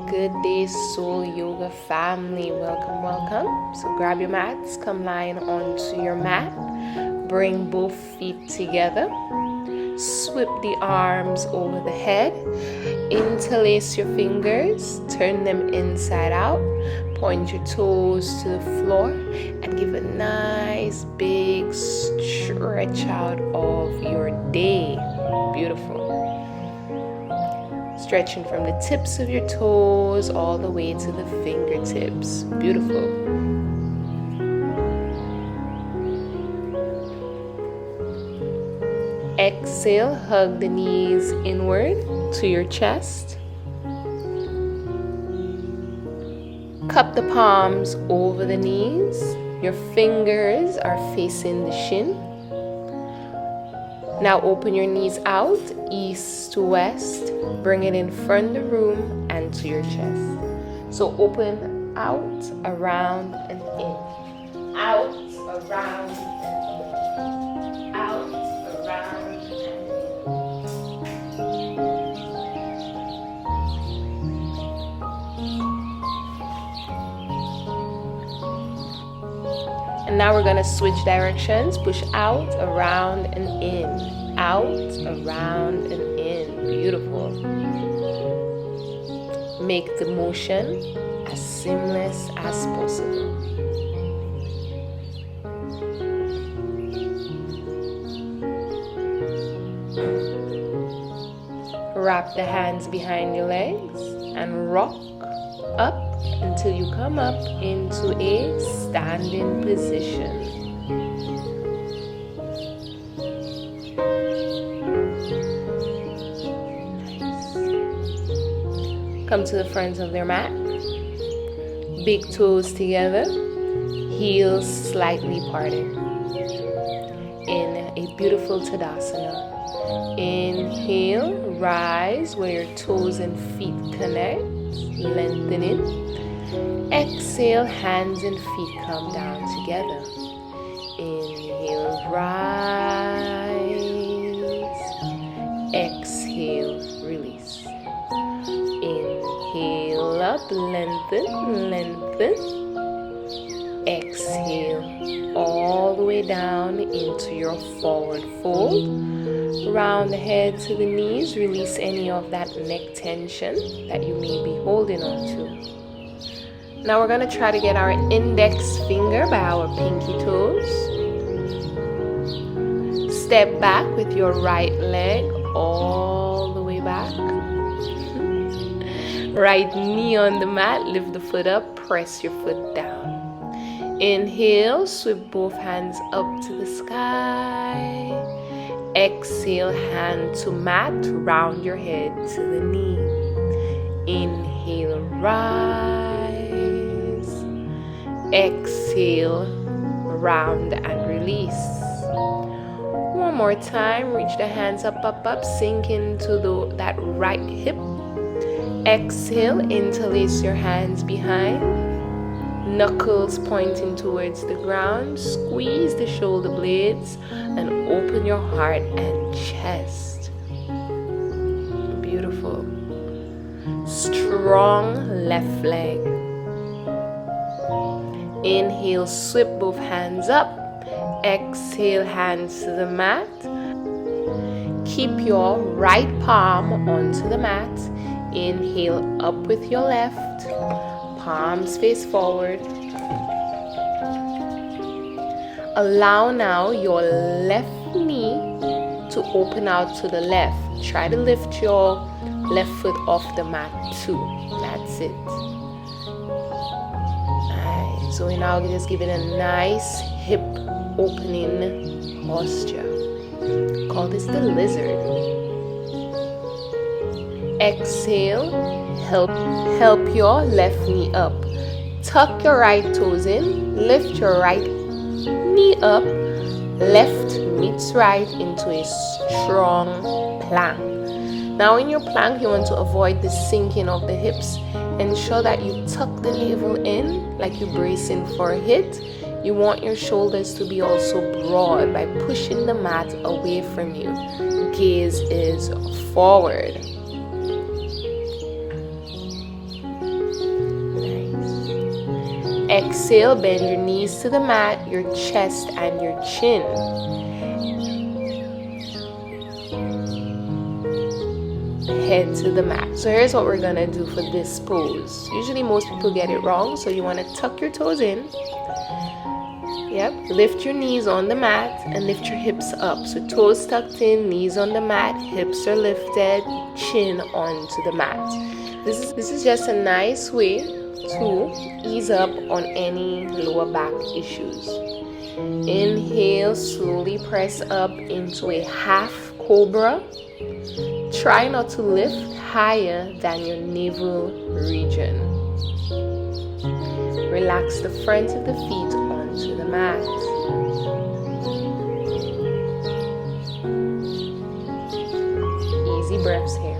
Good day, Soul Yoga family. Welcome, welcome. So grab your mats, come lying onto your mat. Bring both feet together. Sweep the arms over the head. Interlace your fingers. Turn them inside out. Point your toes to the floor and give a nice big stretch out of your day. Beautiful. Stretching from the tips of your toes all the way to the fingertips. Beautiful. Exhale, hug the knees inward to your chest. Cup the palms over the knees. Your fingers are facing the shin. Now open your knees out, east to west. Bring it in front of the room and to your chest. So open out, around, and in. Out, around, and in. Out, around, and in. And now we're going to switch directions. Push out, around, and in. Out, around, and in. Beautiful. Make the motion as seamless as possible. Wrap the hands behind your legs and rock up until you come up into a standing position. Come to the front of your mat. Big toes together, heels slightly parted. In a beautiful Tadasana. Inhale, rise where your toes and feet connect, lengthening. Exhale, hands and feet come down together. Inhale, rise. Exhale, release. Inhale up, lengthen, lengthen. Exhale all the way down into your forward fold. Round the head to the knees, release any of that neck tension that you may be holding on to. Now we're going to try to get our index finger by our pinky toes. Step back with your right leg all the way back. Right knee on the mat, lift the foot up, press your foot down. Inhale, sweep both hands up to the sky. Exhale, hand to mat, round your head to the knee. Inhale, rise. Exhale, round and release. One more time, reach the hands up, up, up, sink into that right hip. Exhale, interlace your hands behind. Knuckles pointing towards the ground. Squeeze the shoulder blades and open your heart and chest. Beautiful. Strong left leg. Inhale, sweep both hands up. Exhale, hands to the mat. Keep your right palm onto the mat. Inhale, up with your left. Palms face forward. Allow now your left knee to open out to the left. Try to lift your left foot off the mat too. That's it. Alright, so we're now just giving a nice hip opening posture. Call this the lizard. Exhale, help your left knee up. Tuck your right toes in, lift your right knee up, left meets right into a strong plank. Now in your plank, you want to avoid the sinking of the hips. Ensure that you tuck the navel in like you're bracing for a hit. You want your shoulders to be also broad by pushing the mat away from you. Gaze is forward. Exhale, bend your knees to the mat, your chest and your chin. Head to the mat. So here's what we're gonna do for this pose. Usually most people get it wrong, so you want to tuck your toes in. Yep, lift your knees on the mat and lift your hips up. So toes tucked in, knees on the mat, hips are lifted, chin onto the mat. This is just a nice way to ease up on any lower back issues. Inhale, slowly press up into a half cobra. Try not to lift higher than your navel region. Relax the front of the feet onto the mat. Easy breaths here.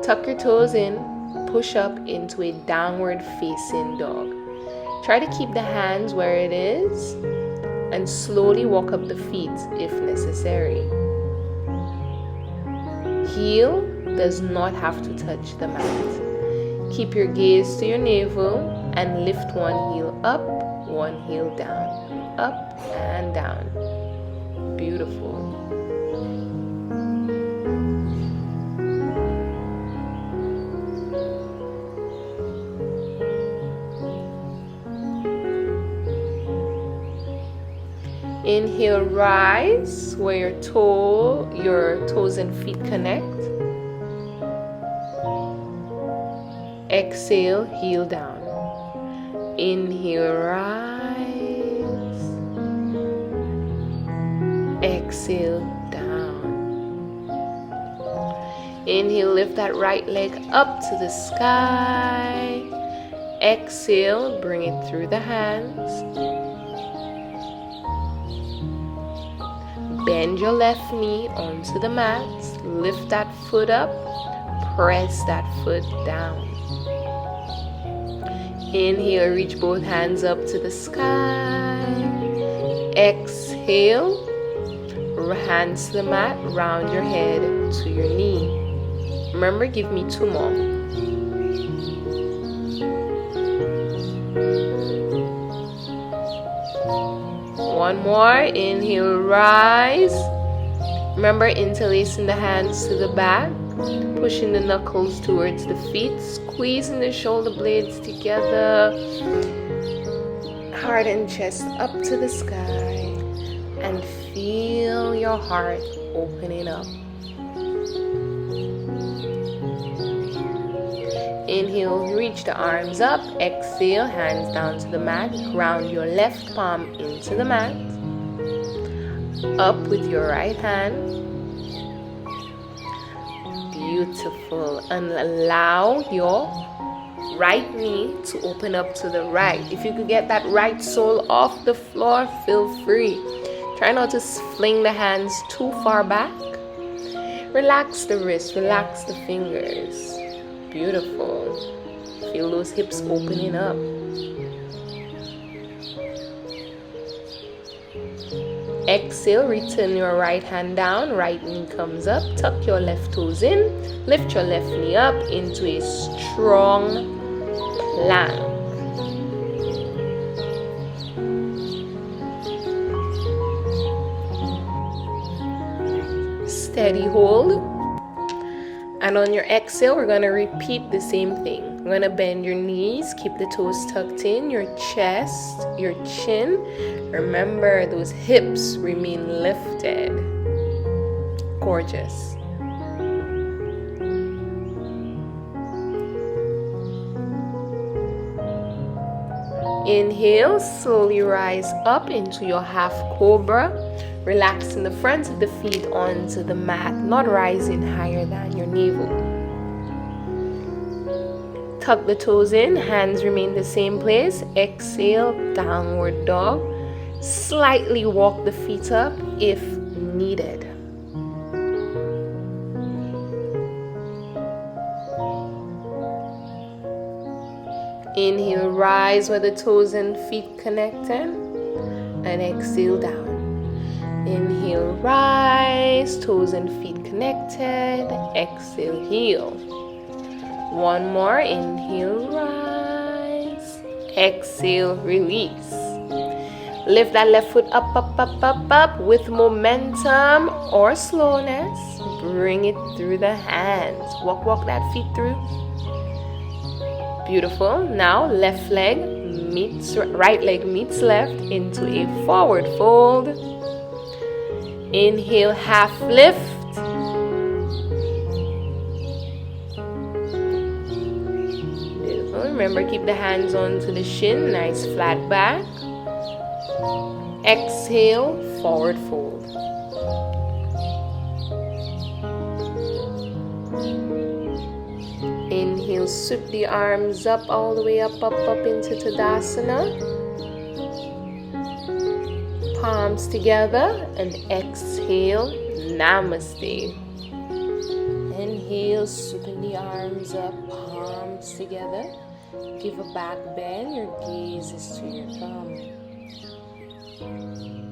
Tuck your toes in, push up into a downward facing dog. Try to keep the hands where it is and slowly walk up the feet if necessary. Heel does not have to touch the mat. Keep your gaze to your navel and lift one heel up, one heel down, up and down. Beautiful. Inhale, rise where your toes and feet connect. Exhale, heel down. Inhale, rise. Exhale, down. Inhale, lift that right leg up to the sky. Exhale, bring it through the hands. Bend your left knee onto the mat. Lift that foot up. Press that foot down. Inhale, reach both hands up to the sky. Exhale, hands to the mat. Round your head to your knee. Remember, give me 2 more. One more. Inhale, rise. Remember, interlacing the hands to the back, pushing the knuckles towards the feet, squeezing the shoulder blades together, heart and chest up to the sky, and feel your heart opening up. Inhale, reach the arms up. Exhale, hands down to the mat. Ground your left palm into the mat. Up with your right hand. Beautiful. And allow your right knee to open up to the right. If you could get that right sole off the floor, feel free. Try not to fling the hands too far back. Relax the wrist, relax the fingers. Beautiful. Feel those hips opening up. Exhale, return your right hand down, right knee comes up, tuck your left toes in, lift your left knee up into a strong plank. Steady hold. And on your exhale, we're going to repeat the same thing. We're going to bend your knees, keep the toes tucked in, your chest, your chin. Remember, those hips remain lifted. Gorgeous. Inhale, slowly rise up into your half cobra. Relaxing the front of the feet onto the mat, not rising higher than your navel. Tuck the toes in, hands remain the same place. Exhale, downward dog. Slightly walk the feet up if needed. Inhale, rise where the toes and feet connected, and exhale down. Inhale, rise, toes and feet connected. Exhale, heel. One more. Inhale, rise. Exhale, release. Lift that left foot up, up, up, up, up with momentum or slowness. Bring it through the hands. Walk that feet through. Beautiful. Now left leg meets right leg meets left into a forward fold. Inhale, half lift. Beautiful. Remember, keep the hands onto the shin. Nice flat back. Exhale, forward fold. Inhale, sweep the arms up all the way up into Tadasana. Palms together and exhale, Namaste. Inhale, sweeping the arms up, palms together. Give a back bend, your gaze is to your thumb.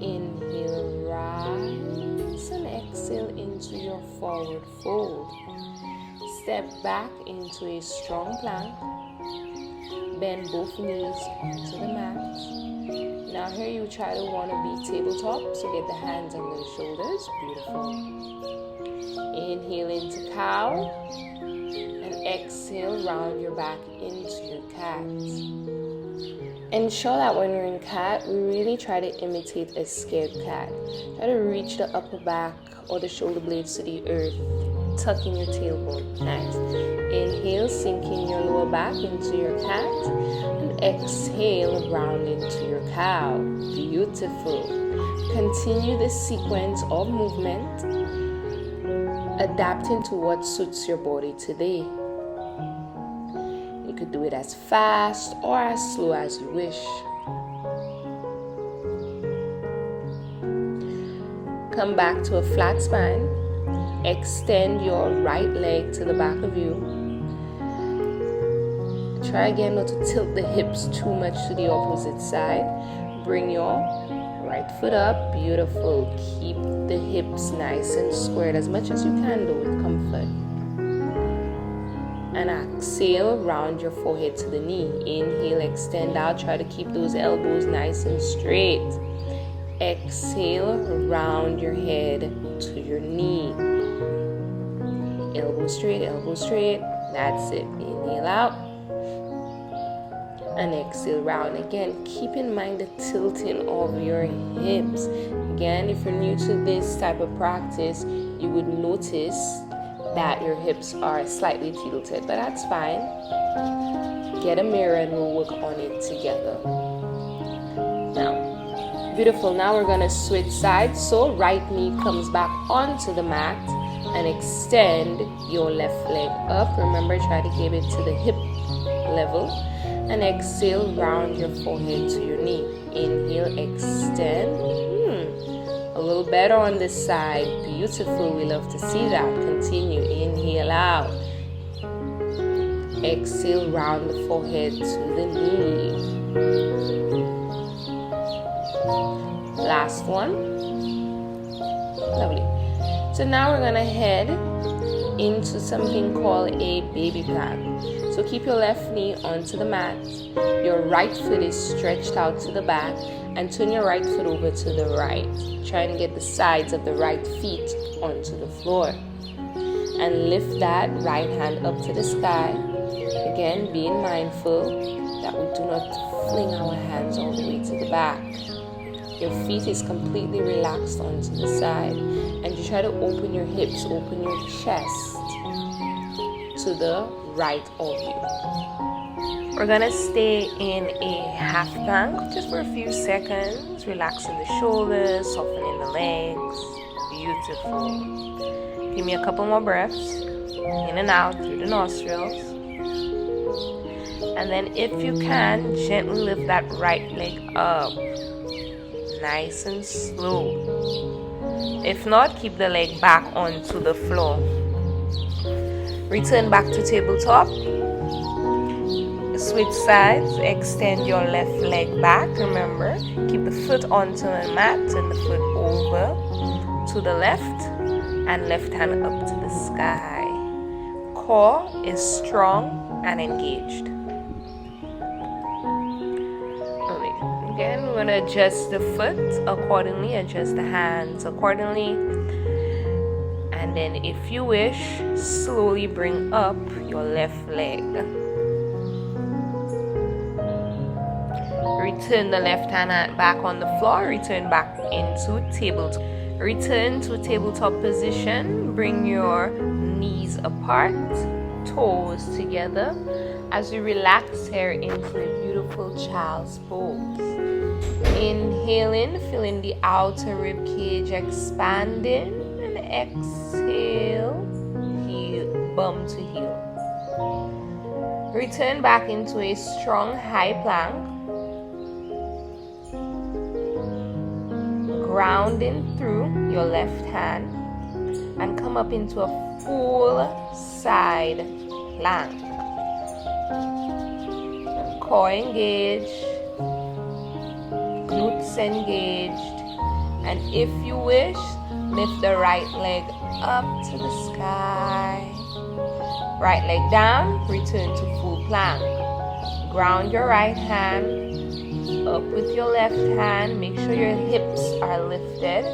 Inhale, rise and exhale into your forward fold. Step back into a strong plank. Bend both knees onto the mat. Now here you try to want to be tabletop, so get the hands under the shoulders. Beautiful. Inhale into cow and exhale, round your back into your cat. Ensure that when you're in cat, we really try to imitate a scared cat. Try to reach the upper back or the shoulder blades to the earth. Tuck in your tailbone. Nice. Inhale, sink in your lower back into your cat. And exhale, round into your cow. Beautiful. Continue this sequence of movement, adapting to what suits your body today. You could do it as fast or as slow as you wish. Come back to a flat spine. Extend your right leg to the back of you. Try again not to tilt the hips too much to the opposite side. Bring your right foot up. Beautiful. Keep the hips nice and squared as much as you can, though, with comfort. And exhale, round your forehead to the knee. Inhale, extend out. Try to keep those elbows nice and straight. Exhale, round your head to your knee. Elbow straight, elbow straight. That's it. Inhale out. And exhale, round again. Keep in mind the tilting of your hips. Again, if you're new to this type of practice, you would notice that your hips are slightly tilted, but that's fine. Get a mirror and we'll work on it together. Now, beautiful. Now we're gonna switch sides. So right knee comes back onto the mat and extend your left leg up. Remember, try to keep it to the hip level. And exhale, round your forehead to your knee. Inhale, extend. A little better on this side. Beautiful. We love to see that. Continue. Inhale out. Exhale, round the forehead to the knee. Last one. Lovely. So now we're going to head into something called a baby plank. So keep your left knee onto the mat. Your right foot is stretched out to the back, and turn your right foot over to the right. Try and get the sides of the right feet onto the floor. And lift that right hand up to the sky. Again, being mindful that we do not fling our hands all the way to the back. Your feet is completely relaxed onto the side. And you try to open your hips, open your chest to the right of you. We're gonna stay in a half plank just for a few seconds, relaxing the shoulders, softening the legs. Beautiful. Give me a couple more breaths, in and out through the nostrils. And then if you can, gently lift that right leg up, nice and slow. If not, keep the leg back onto the floor. Return back to tabletop. Switch sides. Extend your left leg back. Remember, keep the foot onto the mat and the foot over to the left and left hand up to the sky. core is strong and engaged. Again, we're going to adjust the foot accordingly, adjust the hands accordingly. And then if you wish, slowly bring up your left leg. Return the left hand back on the floor, return back into tabletop. Return to tabletop position, bring your knees apart, toes together as you relax here into a beautiful child's pose. Inhaling, feeling the outer rib cage expanding, and exhale, heel, bum to heel. Return back into a strong high plank, grounding through your left hand, and come up into a full side plank. Core engaged, glutes engaged, and if you wish, lift the right leg up to the sky. Right leg down, return to full plank. Ground your right hand up with your left hand. Make sure your hips are lifted.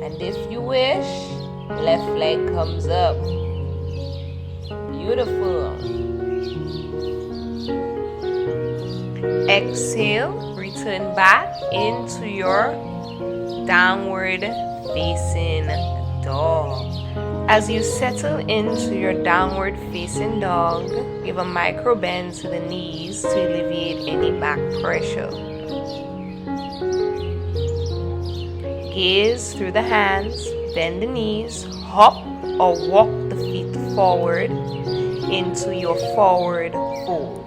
And if you wish, left leg comes up. Beautiful. Exhale, return back into your downward facing dog. As you settle into your downward facing dog, give a micro bend to the knees to alleviate any back pressure. Gaze through the hands, bend the knees, hop or walk the feet forward into your forward fold.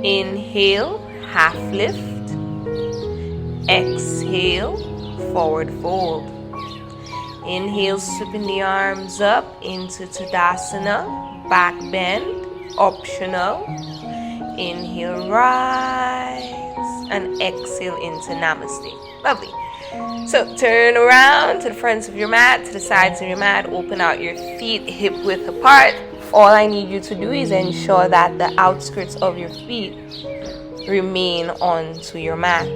Inhale, half lift. Exhale, forward fold. Inhale, sweeping the arms up into Tadasana, back bend, optional. Inhale, rise, and exhale into Namaste. Lovely. So turn around to the fronts of your mat, to the sides of your mat, open out your feet hip width apart. All I need you to do is ensure that the outskirts of your feet remain onto your mat.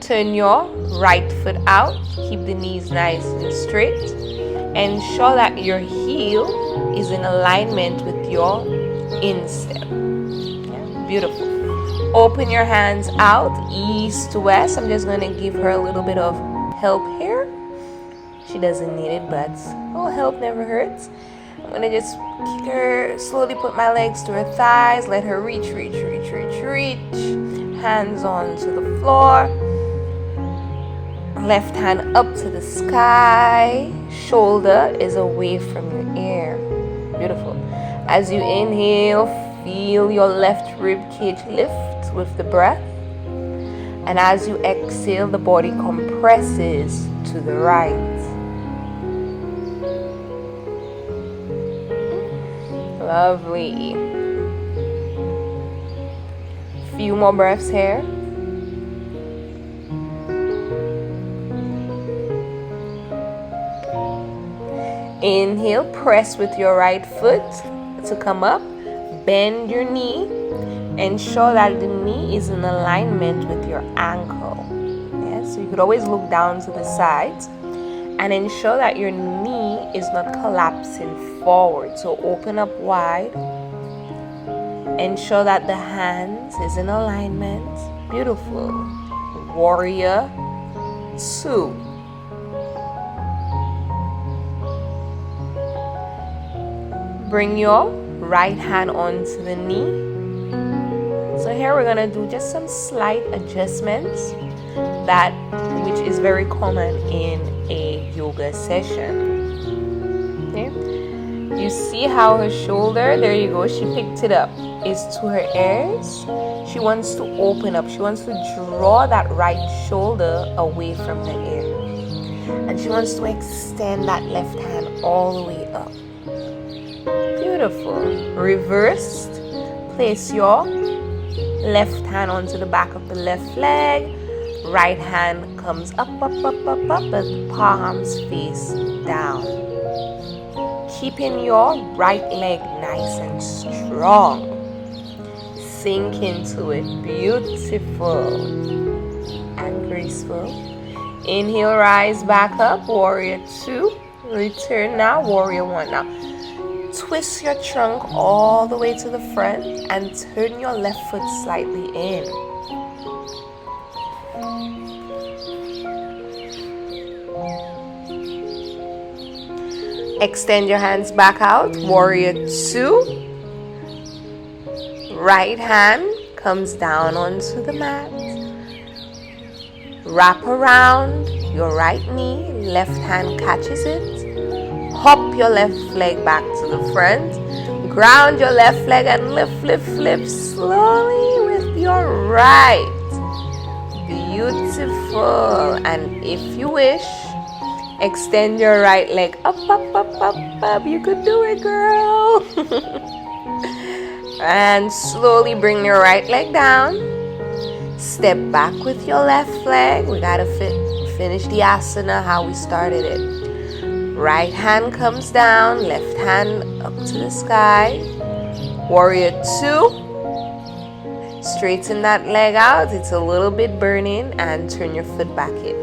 Turn your right foot out, keep the knees nice and straight. Ensure that your heel is in alignment with your instep. Yeah, beautiful. Open your hands out, east to west. I'm just going to give her a little bit of help here. She doesn't need it, but help never hurts. I'm going to just kick her, slowly put my legs to her thighs, let her reach. Hands onto the floor. Left hand up to the sky. Shoulder is away from your ear. Beautiful. As you inhale, feel your left rib cage lift with the breath. And as you exhale, the body compresses to the right. Lovely. Few more breaths here. Inhale, press with your right foot to come up. Bend your knee. Ensure that the knee is in alignment with your ankle. Yeah, so you could always look down to the sides and ensure that your knee is not collapsing forward. So open up wide. Ensure that the hands is in alignment. Beautiful. Warrior 2. Bring your right hand onto the knee. So here we're gonna do just some slight adjustments which is very common in a yoga session. Okay. You see how her shoulder, there you go, she picked it up, is to her ears. She wants to open up. She wants to draw that right shoulder away from her ear. And she wants to extend that left hand all the way up. Beautiful. Reversed. Place your left hand onto the back of the left leg. Right hand comes up, up, up, up, up, but palms face down. Keeping your right leg nice and strong. Sink into it. Beautiful and graceful. Inhale, rise back up. Warrior 2. Return now. Warrior 1. Now, twist your trunk all the way to the front and turn your left foot slightly in. Extend your hands back out. Warrior 2. Right hand comes down onto the mat. Wrap around your right knee. Left hand catches it. Hop your left leg back to the front. Ground your left leg and lift, lift, lift slowly with your right. Beautiful. And if you wish, extend your right leg up, up, up, up, up. You could do it, girl. And slowly bring your right leg down. Step back with your left leg. We gotta finish the asana how we started it. Right hand comes down, left hand up to the sky. Warrior 2. Straighten that leg out. It's a little bit burning, and turn your foot back in.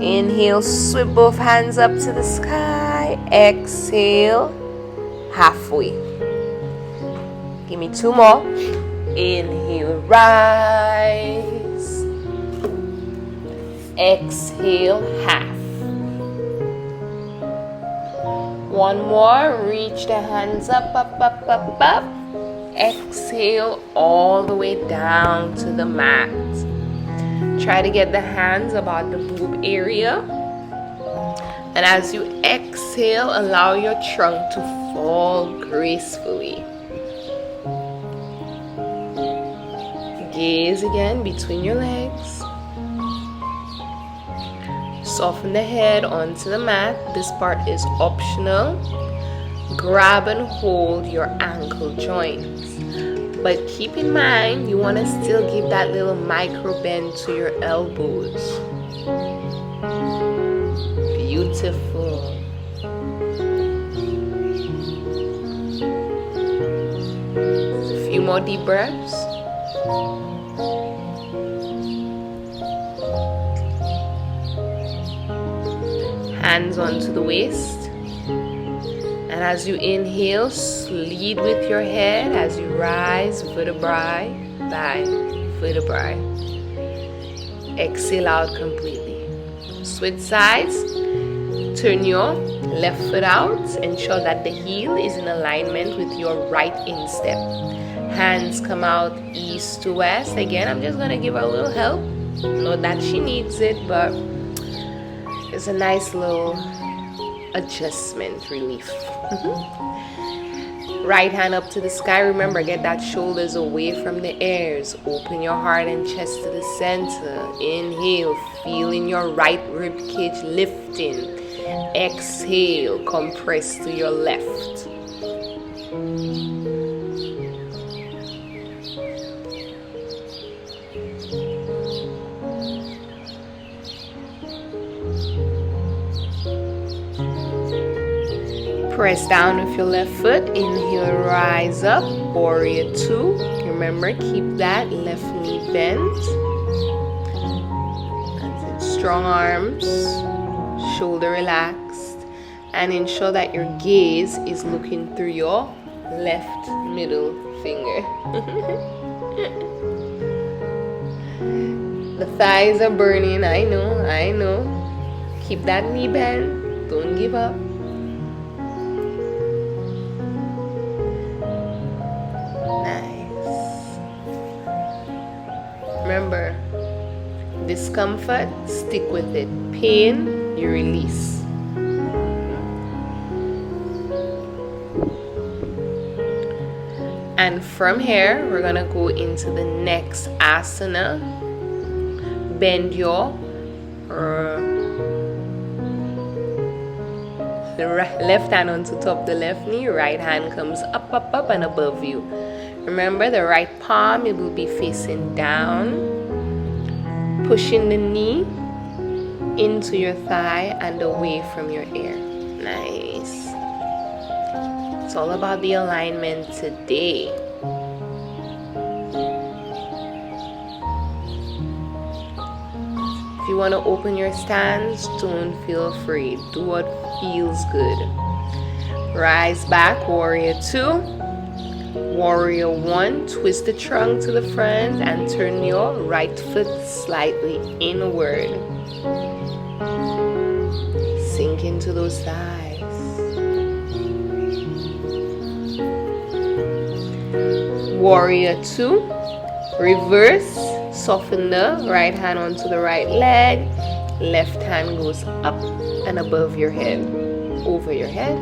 Inhale, sweep both hands up to the sky. Exhale, halfway. Give me 2 more. Inhale, rise. Exhale, half. 1 more. Reach the hands up, up, up, up, up. Exhale all the way down to the mat. Try to get the hands about the boob area. And as you exhale, allow your trunk to fall gracefully. Gaze again between your legs. Soften the head onto the mat. This part is optional. Grab and hold your ankle joints. But keep in mind, you want to still give that little micro bend to your elbows. Beautiful. A few more deep breaths. Hands onto the waist. And as you inhale, lead with your head as you rise vertebrae by vertebrae. Exhale out completely. Switch sides. Turn your left foot out. Ensure that the heel is in alignment with your right instep. Hands come out east to west. Again, I'm just going to give her a little help. Not that she needs it, but it's a nice little adjustment relief. Right hand up to the sky. Remember, get that shoulders away from the ears. Open your heart and chest to the center. Inhale, feeling your right rib cage lifting. Exhale, compress to your left. Press down with your left foot. Inhale, rise up. Warrior 2. Remember, keep that left knee bent. That's it. Strong arms, shoulder relaxed, and ensure that your gaze is looking through your left middle finger. The thighs are burning. I know. Keep that knee bent. Don't give up. Remember, discomfort, stick with it. Pain, you release. And from here, we're going to go into the next asana. Bend your left hand onto top the left knee. Right hand comes up, up, up and above you. Remember, the right palm, it will be facing down. pushing the knee into your thigh and away from your ear. Nice. It's all about the alignment today. If you want to open your stance, don't feel afraid. Do what feels good. Rise back, warrior 2. Warrior 1, twist the trunk to the front and turn your right foot slightly inward. Sink into those thighs. Warrior 2, reverse, soften the right hand onto the right leg. Left hand goes up and above your head, over your head.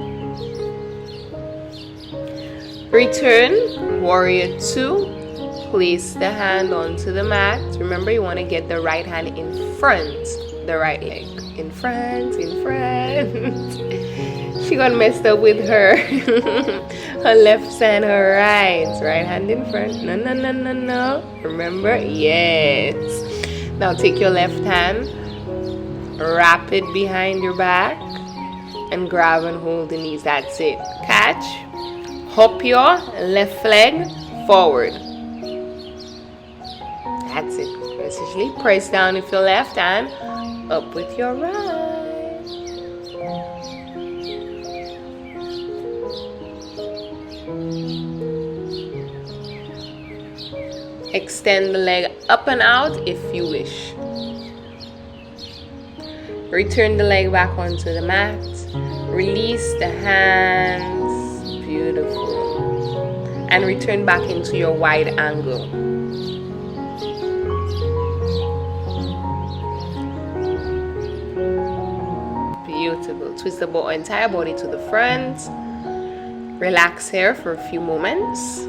Return, warrior 2, place the hand onto the mat. Remember, you want to get the right hand in front, the right leg. In front. She got messed up with her left and her right. Right hand in front. No. Remember? Yes. Now take your left hand, wrap it behind your back, and grab and hold the knees. That's it. Catch. Hop your left leg forward. That's it. Essentially, press down with your left hand, up with your right. Extend the leg up and out if you wish. Return the leg back onto the mat. Release the hands. Beautiful. And return back into your wide angle. Beautiful. Twist the entire body to the front. Relax here for a few moments.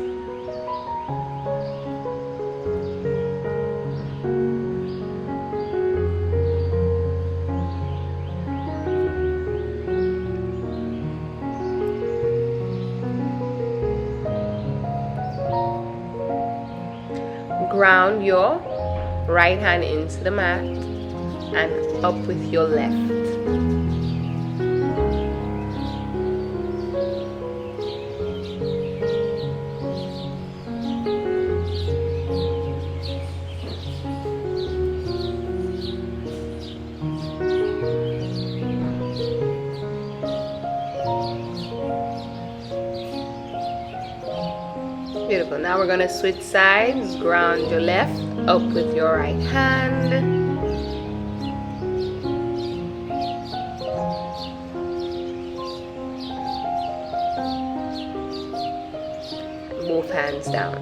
Ground your right hand into the mat and up with your left. Beautiful. Now we're going to switch sides. Ground your left, up with your right hand. Both hands down.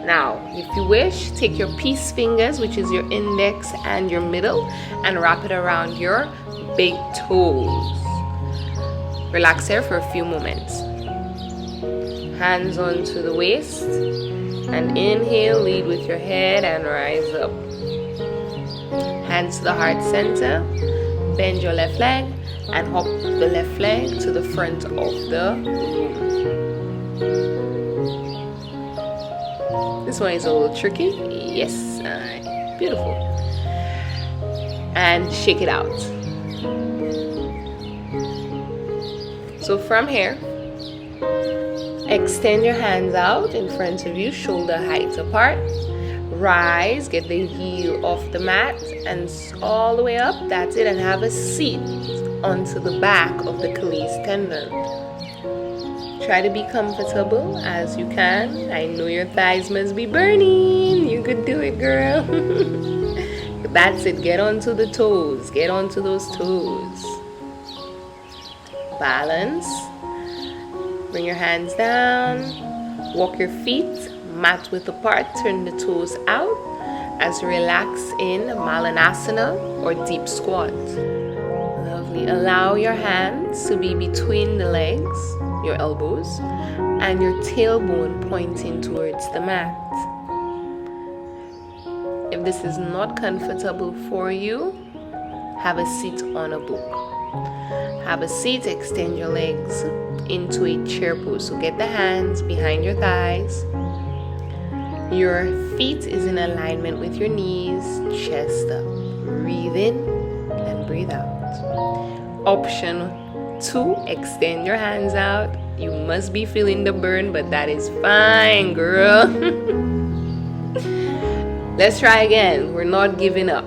Now, if you wish, take your peace fingers, which is your index and your middle, and wrap it around your big toes. Relax here for a few moments. Hands onto the waist, and inhale, lead with your head and rise up. Hands to the heart center, bend your left leg and hop the left leg to the front of the room. This one is a little tricky. Yes, beautiful. And shake it out. So from here, extend your hands out in front of you, shoulder height apart. Rise, get the heel off the mat and all the way up. That's it, and have a seat onto the back of the Achilles tendon. Try to be comfortable as you can. I know your thighs must be burning. You could do it, girl. That's it. Get onto the toes. Get onto those toes. Balance. Bring your hands down. Walk your feet mat width apart. Turn the toes out as you relax in Malanasana or deep squat. Lovely. Allow your hands to be between the legs, your elbows, and your tailbone pointing towards the mat. If this is not comfortable for you, have a seat on a book. Have a seat, extend your legs into a chair pose. So get the hands behind your thighs. Your feet is in alignment with your knees, chest up. Breathe in and breathe out. Option 2, extend your hands out. You must be feeling the burn, but that is fine, girl. Let's try again. We're not giving up.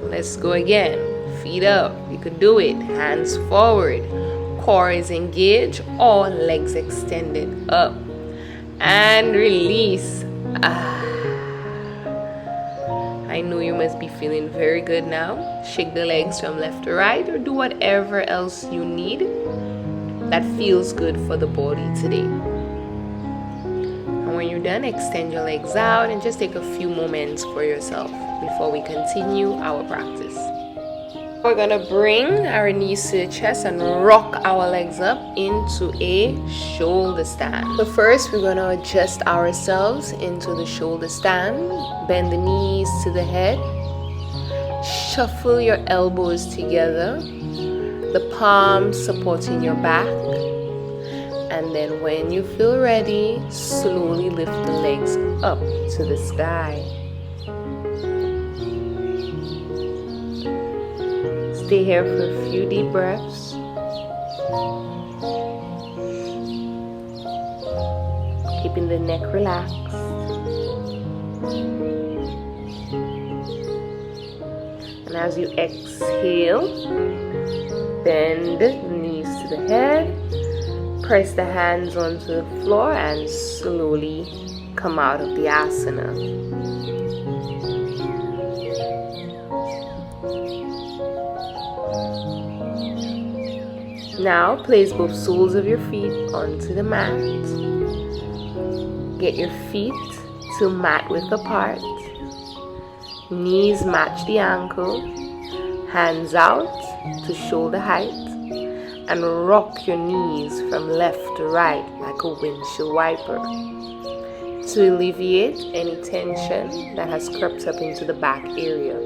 Let's go again. Feet up. You could do it. Hands forward. Core is engaged. All legs extended up. And release. I know you must be feeling very good now. Shake the legs from left to right, or do whatever else you need that feels good for the body today. And when you're done, extend your legs out and just take a few moments for yourself before we continue our practice. We're gonna bring our knees to the chest and rock our legs up into a shoulder stand. So first, we're gonna adjust ourselves into the shoulder stand. Bend the knees to the head. Shuffle your elbows together. The palms supporting your back. And then when you feel ready, slowly lift the legs up to the sky. Stay here for a few deep breaths. Keeping the neck relaxed. And as you exhale, bend the knees to the head. Press the hands onto the floor and slowly come out of the asana. Now place both soles of your feet onto the mat. Get your feet to mat width apart. Knees match the ankle. Hands out to shoulder height. And rock your knees from left to right like a windshield wiper to alleviate any tension that has crept up into the back area.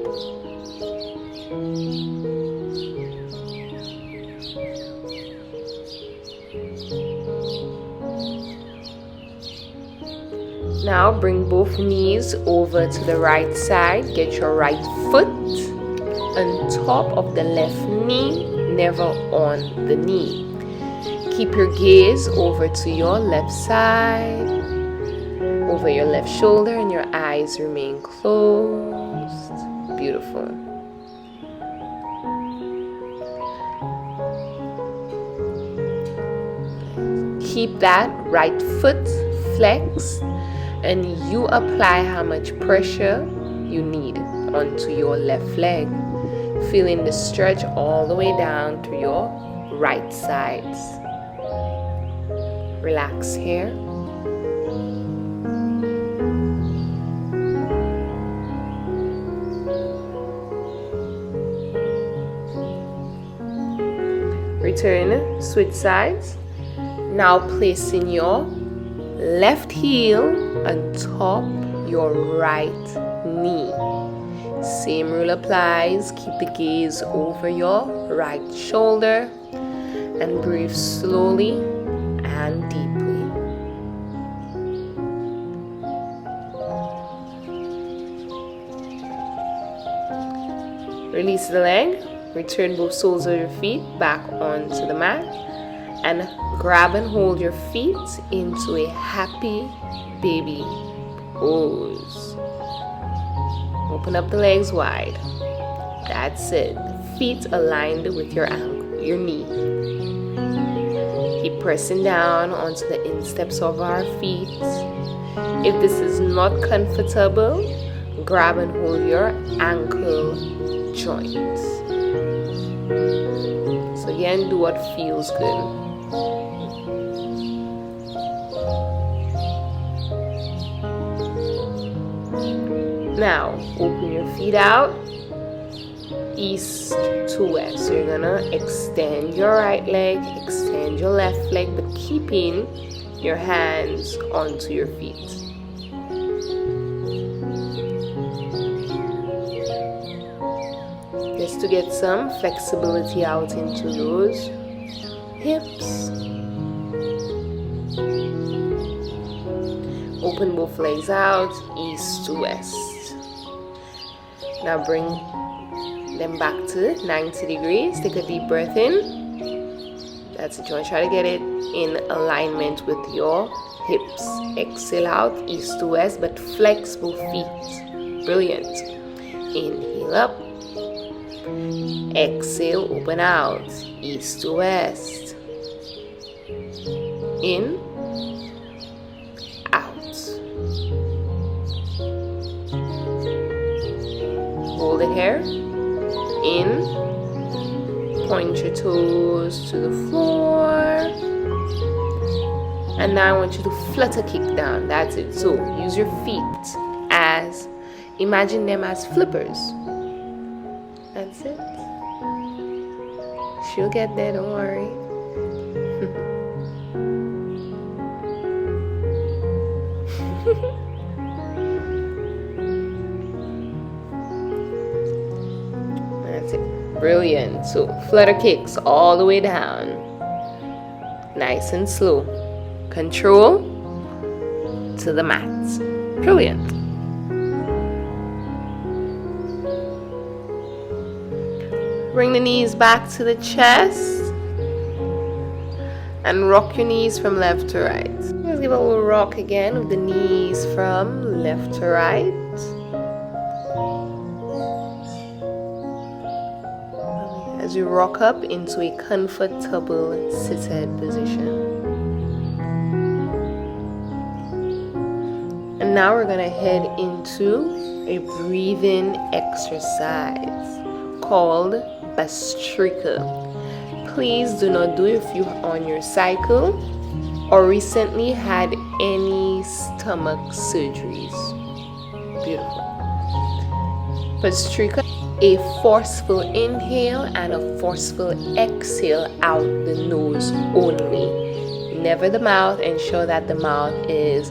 Now bring both knees over to the right side. Get your right foot on top of the left knee, never on the knee. Keep your gaze over to your left side, over your left shoulder, and your eyes remain closed. Beautiful. Keep that right foot flexed, and you apply how much pressure you need onto your left leg, feeling the stretch all the way down to your right sides. Relax here. Return, switch sides. Now placing your left heel on top your right knee. Same rule applies. Keep the gaze over your right shoulder and breathe slowly and deeply. Release the leg. Return both soles of your feet back onto the mat and grab and hold your feet into a happy baby pose. Open up the legs wide. That's it. Feet aligned with your ankle, your knee. Keep pressing down onto the insteps of our feet. If this is not comfortable, grab and hold your ankle joints. So again, do what feels good. Now, open your feet out, east to west. So you're gonna extend your right leg, extend your left leg, but keeping your hands onto your feet. Just to get some flexibility out into those hips. Open both legs out, east to west. Now bring them back to 90 degrees. Take a deep breath in. That's it. You want to try to get it in alignment with your hips. Exhale out, east to west, but flex both feet. Brilliant. Inhale up. Exhale, open out, east to west. In, out. Hold it here. In, point your toes to the floor. And now I want you to flutter kick down. That's it. So use your feet as, imagine them as flippers. That's it. She'll get there, don't worry. That's it. Brilliant. So flutter kicks all the way down. Nice and slow. Control to the mat. Brilliant. Bring the knees back to the chest and rock your knees from left to right. Let's give a little rock again with the knees from left to right. As you rock up into a comfortable seated position. And now we're going to head into a breathing exercise called Bastrika. Please do not do it if you're on your cycle or recently had any stomach surgeries. Beautiful. Bastrika, a forceful inhale and a forceful exhale out the nose only. Never the mouth. Ensure that the mouth is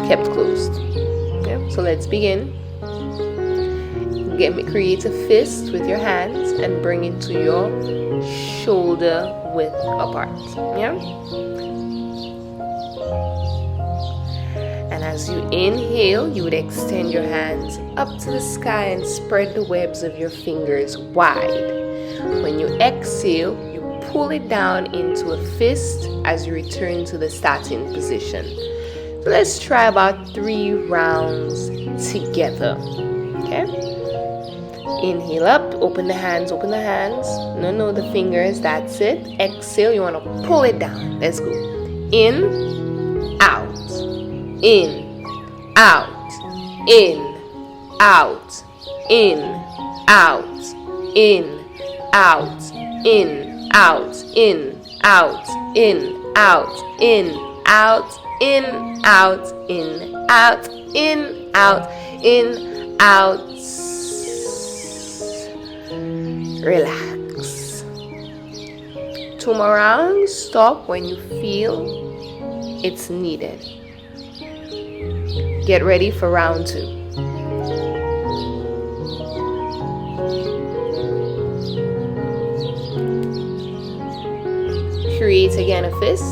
kept closed. Okay, so let's begin. Create a fist with your hands and bring it to your shoulder width apart. Yeah? And as you inhale, you would extend your hands up to the sky and spread the webs of your fingers wide. When you exhale, you pull it down into a fist as you return to the starting position. So let's try about 3 rounds together. Okay? Inhale up, open the hands, no, the fingers, that's it. Exhale, you want to pull it down. Let's go. In, out, in, out, in, out, in, out, in, out, in, out, in, out, in, out, in, out, in, out, in, out, in, out, in, out. Relax. 2 more rounds. Stop when you feel it's needed. Get ready for round 2. Create again a fist.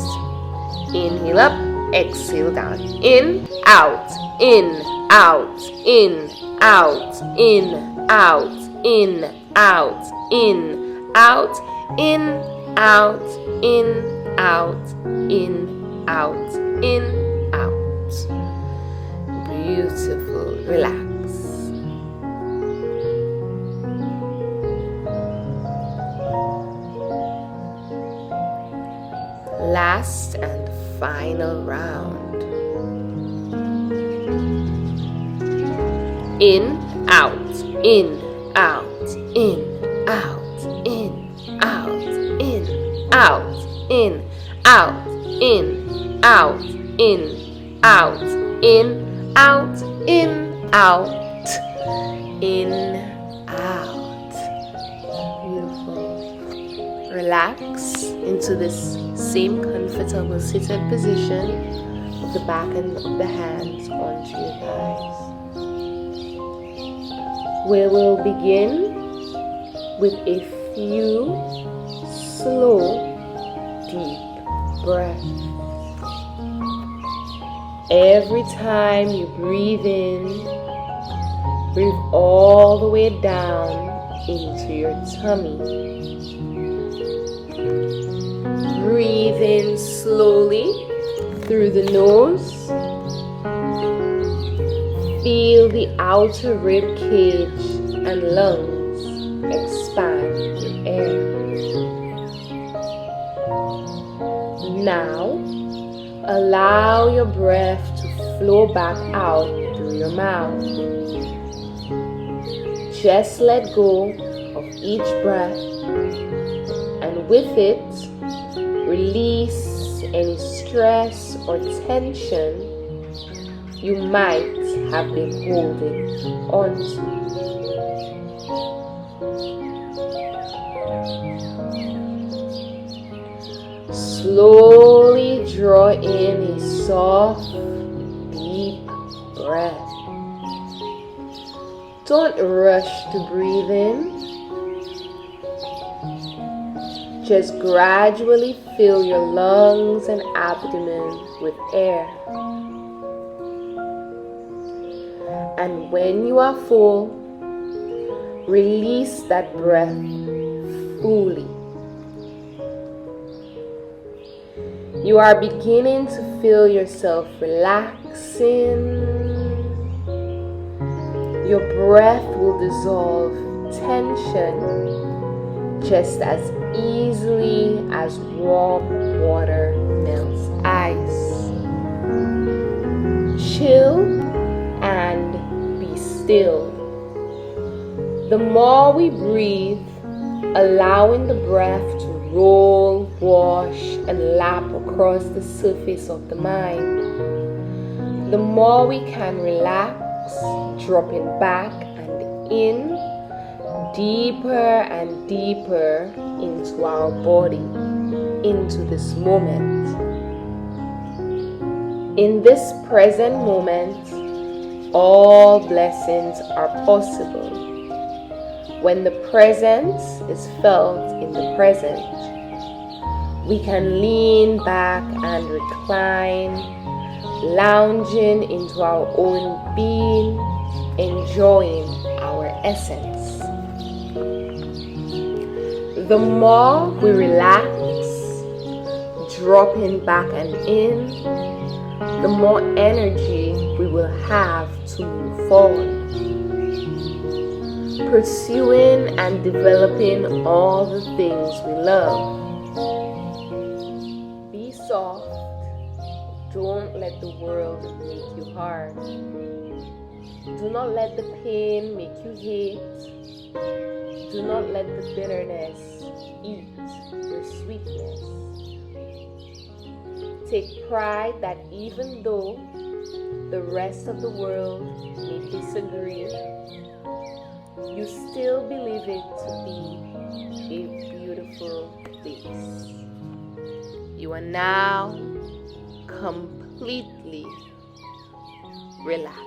Inhale up, exhale down. In, out, in, out, in, out, in, out, in, out, in, out, in, out, in, out, in, out, in, out. Beautiful. Relax. Last and final round. In, out, in, out, in, out, in, out, in, out, in, out, in, out, in, out, in, out, in, out, in, out. Beautiful. Relax into this same comfortable seated position with the back and of the hands onto your thighs. We will begin with a few slow, deep breaths. Every time you breathe in, breathe all the way down into your tummy. Breathe in slowly through the nose. Feel the outer rib cage and lungs expand with air. Now, allow your breath to flow back out through your mouth. Just let go of each breath, and with it, release any stress or tension you might have been holding onto. Slowly draw in a soft, deep breath. Don't rush to breathe in. Just gradually fill your lungs and abdomen with air. And when you are full, release that breath fully. You are beginning to feel yourself relaxing. Your breath will dissolve tension just as easily as warm water melts ice. Chill and be still. The more we breathe, allowing the breath to roll, wash, and lap across the surface of the mind, the more we can relax, dropping back and in, deeper and deeper into our body, into this moment. In this present moment, all blessings are possible. When the present is felt in the present, we can lean back and recline, lounging into our own being, enjoying our essence. The more we relax, dropping back and in, the more energy we will have to move forward, pursuing and developing all the things we love. Be soft. Don't let the world make you hard. Do not let the pain make you hate. Do not let the bitterness eat your sweetness. Take pride that even though the rest of the world may disagree, you still believe it to be a beautiful place. You are now completely relaxed.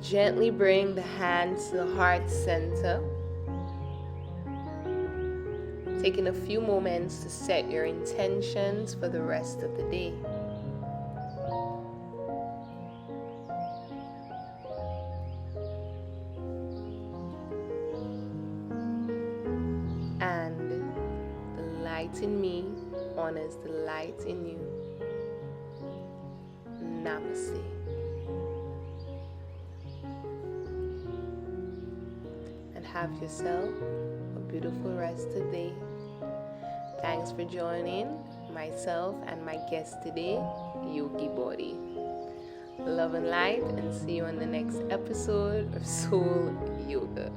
Gently bring the hands to the heart center, taking a few moments to set your intentions for the rest of the day. And the light in me honors the light in you. Namaste. Have yourself a beautiful rest today. Thanks for joining myself and my guest today, Yogi Body. Love and light, and see you on the next episode of Soul Yoga.